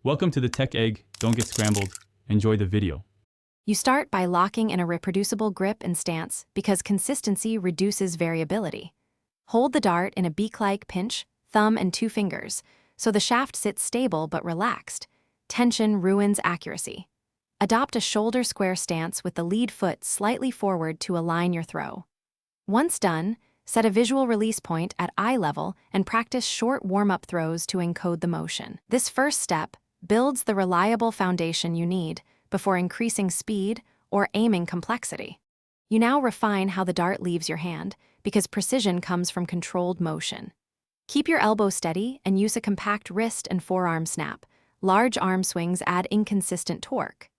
Welcome to the Tech Egg. Don't get scrambled. Enjoy the video. You start by locking in a reproducible grip and stance because consistency reduces variability. Hold the dart in a beak-like pinch, thumb and 2 fingers, so the shaft sits stable but relaxed. Tension ruins accuracy. Adopt a shoulder-square stance with the lead foot slightly forward to align your throw. Once done, set a visual release point at eye level and practice short warm-up throws to encode the motion. This first step builds the reliable foundation you need before increasing speed or aiming complexity. You now refine how the dart leaves your hand because precision comes from controlled motion. Keep your elbow steady and use a compact wrist and forearm snap. Large arm swings add inconsistent torque.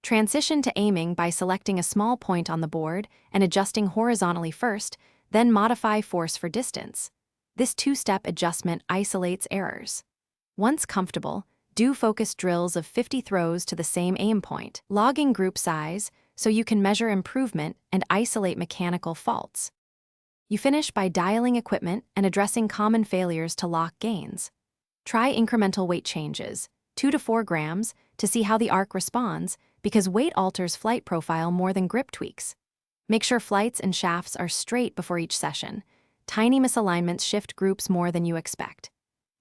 Transition to aiming by selecting a small point on the board and adjusting horizontally first, then modify force for distance. This 2-step adjustment isolates errors. Once comfortable, do focused drills of 50 throws to the same aim point, logging group size so you can measure improvement and isolate mechanical faults. You finish by dialing equipment and addressing common failures to lock gains. Try incremental weight changes, 2 to 4 grams, to see how the arc responds because weight alters flight profile more than grip tweaks. Make sure flights and shafts are straight before each session. Tiny misalignments shift groups more than you expect.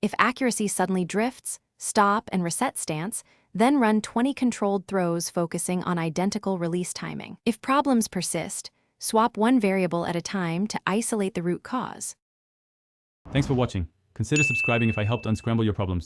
If accuracy suddenly drifts, stop and reset stance, then run 20 controlled throws focusing on identical release timing. If problems persist, swap one variable at a time to isolate the root cause. Thanks for watching. Consider subscribing if I helped unscramble your problems.